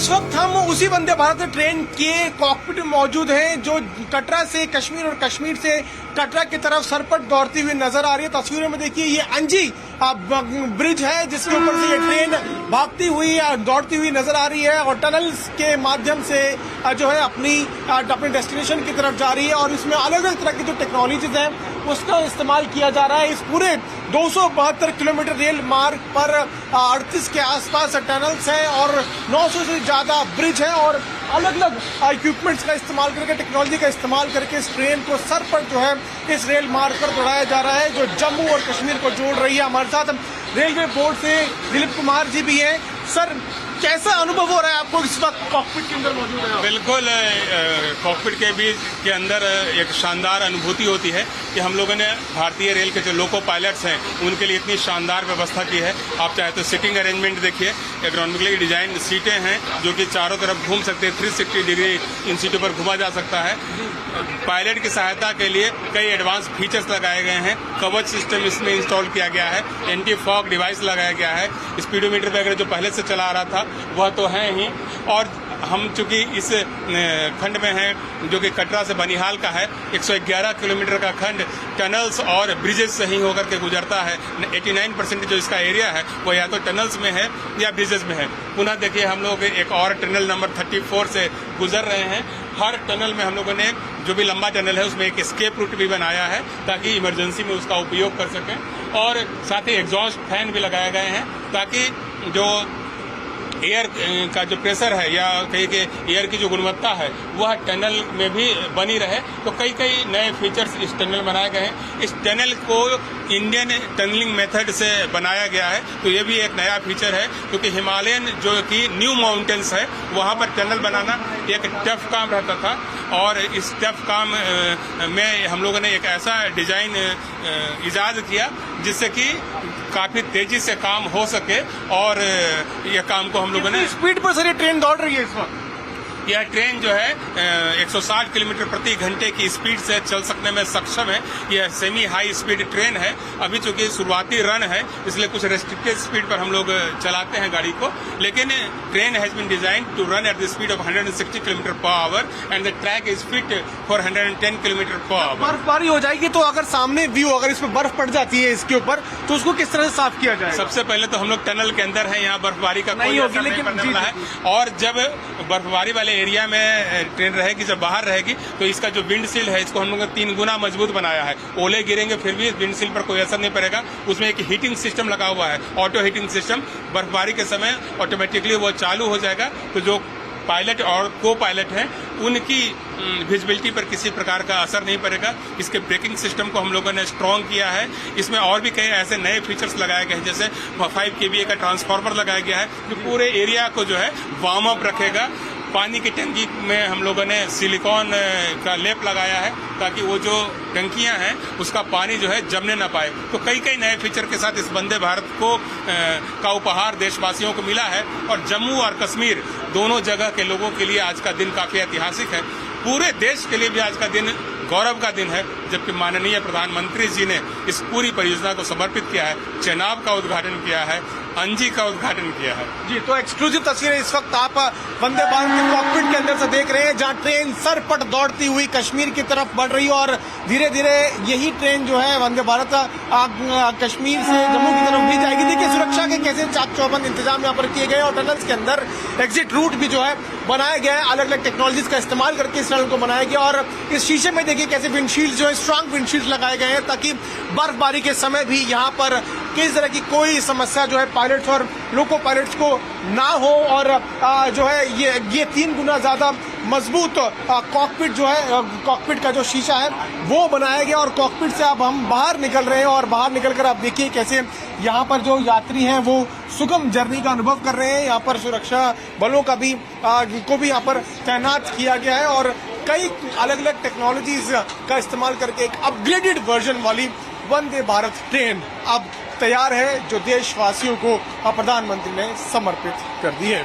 इस वक्त हम उसी वंदे भारत ट्रेन के कॉकपिट में मौजूद हैं जो कटरा से कश्मीर और कश्मीर से कटरा की तरफ सरपट दौड़ती हुई नजर आ रही है। तस्वीरों में देखिए ये अंजी ब्रिज है जिसके ऊपर से ये ट्रेन भागती हुई दौड़ती हुई नजर आ रही है और टनल्स के माध्यम से जो है अपने डेस्टिनेशन की तरफ जा रही है। और इसमें अलग अलग तरह की जो टेक्नोलॉजीज हैं उसका इस्तेमाल किया जा रहा है। इस पूरे 272 किलोमीटर रेल मार्ग पर 38 के आसपास टनल्स हैं और 900 से ज्यादा ब्रिज हैं और अलग अलग इक्विपमेंट्स का इस्तेमाल करके, टेक्नोलॉजी का इस्तेमाल करके इस ट्रेन को सर पर जो है इस रेल मार्ग पर दौड़ाया जा रहा है जो जम्मू और कश्मीर को जोड़ रही है। हमारे साथ रेलवे बोर्ड से दिलीप कुमार जी भी हैं। सर, कैसा अनुभव हो रहा है आपको इस वक्त कॉकपिट के अंदर मौजूद है? बिल्कुल, कॉकपिट के अंदर एक शानदार अनुभूति होती है कि हम लोगों ने भारतीय रेल के जो लोको पायलट्स हैं उनके लिए इतनी शानदार व्यवस्था की है। आप चाहे तो सिटिंग अरेंजमेंट देखिए, एग्रोनॉमिकली डिजाइन सीटें हैं जो कि चारों तरफ घूम सकते हैं, 360 डिग्री इन सीटों पर घुमा जा सकता है। पायलट की सहायता के लिए कई एडवांस फीचर्स लगाए गए हैं, कवच सिस्टम इसमें इंस्टॉल किया गया है, एंटी फॉग डिवाइस लगाया गया है, स्पीडोमीटर वगैरह जो पहले से चला आ रहा था वह तो है ही। और हम चूंकि इस खंड में हैं जो कि कटरा से बनिहाल का है, 111 किलोमीटर का खंड टनल्स और ब्रिजेस से ही होकर के गुजरता है। 89% जो इसका एरिया है वो या तो टनल्स में है या ब्रिजेस में है। पुनः देखिए हम लोग एक और टनल नंबर 34 से गुजर रहे हैं। हर टनल में हम लोगों ने जो भी लंबा टनल है उसमें एक एस्केप रूट भी बनाया है ताकि इमरजेंसी में उसका उपयोग कर सकें। और साथ ही एग्जॉस्ट फैन भी लगाए गए हैं ताकि जो एयर का जो प्रेशर है या कहीं के एयर की जो गुणवत्ता है वह टनल में भी बनी रहे। तो कई नए फीचर्स इस टनल में बनाए गए हैं। इस टनल को इंडियन टनलिंग मेथड से बनाया गया है तो ये भी एक नया फीचर है क्योंकि हिमालयन जो कि न्यू माउंटेन्स है वहाँ पर टनल बनाना एक टफ काम रहता था और इस टफ काम में हम लोगों ने एक ऐसा डिजाइन इजाद किया जिससे कि काफी तेजी से काम हो सके और यह काम को हम लोगों ने स्पीड पर सर ये ट्रेन दौड़ रही है इस वक्त। यह ट्रेन जो है 160 किलोमीटर प्रति घंटे की स्पीड से चल सकने में सक्षम है। यह सेमी हाई स्पीड ट्रेन है। अभी चूंकि शुरुआती रन है इसलिए कुछ रेस्ट्रिक्टेड स्पीड पर हम लोग चलाते हैं गाड़ी को, लेकिन train has been design to run at the speed of 160 kilometre per hour and the track is fit for 110 kilometre per hour. बर्फबारी हो जाएगी तो अगर सामने व्यू अगर इसमें बर्फ पड़ जाती है इसके ऊपर तो उसको किस तरह से साफ किया जाए? सबसे पहले तो हम लोग टनल के अंदर है, यहाँ बर्फबारी का नहीं होगी, लेकिन पड़ने वाला है। और जब बर्फबारी वाले एरिया में ट्रेन रहेगी, जब बाहर रहेगी तो इसका जो विंडशील्ड है इसको हम लोगों ने 3 गुना मजबूत बनाया है। ओले गिरेंगे फिर भी विंडशील्ड पर कोई असर नहीं पड़ेगा। उसमें एक हीटिंग सिस्टम लगा हुआ है, ऑटो हीटिंग सिस्टम। बर्फबारी के समय ऑटोमेटिकली वो चालू हो जाएगा तो जो पायलट और को पायलट हैं उनकी विजिबिलिटी पर किसी प्रकार का असर नहीं पड़ेगा। इसके ब्रेकिंग सिस्टम को हम लोगों ने स्ट्रॉन्ग किया है। इसमें और भी कई ऐसे नए फीचर्स लगाए गए हैं जैसे 5 kVA का ट्रांसफार्मर लगाया गया है जो पूरे एरिया को जो है वार्म अप रखेगा। पानी की टंकी में हम लोगों ने सिलिकॉन का लेप लगाया है ताकि वो जो टंकियां हैं उसका पानी जो है जमने ना पाए। तो कई नए फीचर के साथ इस वंदे भारत को का उपहार देशवासियों को मिला है। और जम्मू और कश्मीर दोनों जगह के लोगों के लिए आज का दिन काफी ऐतिहासिक है। पूरे देश के लिए भी आज का दिन गौरव का दिन है जबकि माननीय प्रधानमंत्री जी ने इस पूरी परियोजना को समर्पित किया है। चेनाब का उद्घाटन किया है, अंजी का उद्घाटन किया है। जी, तो एक्सक्लूसिव तस्वीरें इस वक्त आप वंदे भारत के कॉकपिट के अंदर से देख रहे हैं जहां ट्रेन सरपट दौड़ती हुई कश्मीर की तरफ बढ़ रही है और धीरे धीरे यही ट्रेन जो है वंदे भारत कश्मीर से जम्मू की तरफ भी जाएगी। देखिए सुरक्षा के कैसे चाक चौबंद इंतजाम यहाँ पर किए गए और टनल्स के अंदर एग्जिट रूट भी जो है बनाया गया है। अलग अलग टेक्नोलॉजीज का इस्तेमाल करके इस टनल को बनाया गया और इस शीशे में देखिए कैसे विंडशील्ड जो है स्ट्रांग विंडशील्ड लगाए गए हैं ताकि बर्फबारी के समय भी यहाँ पर किसी तरह की कोई समस्या जो है पायलट्स और लोको पायलट्स को ना हो। और जो है ये 3 गुना ज्यादा मजबूत कॉकपिट जो है, कॉकपिट का जो शीशा है वो बनाया गया और कॉकपिट से अब हम बाहर निकल रहे हैं और बाहर निकलकर आप देखिए कैसे यहाँ पर जो यात्री हैं वो सुगम जर्नी का अनुभव कर रहे हैं। यहाँ पर सुरक्षा बलों का भी यहाँ पर तैनात किया गया है और कई अलग अलग टेक्नोलॉजीज का इस्तेमाल करके एक अपग्रेडेड वर्जन वाली वंदे भारत ट्रेन अब तैयार है जो देशवासियों को प्रधानमंत्री ने समर्पित कर दी है।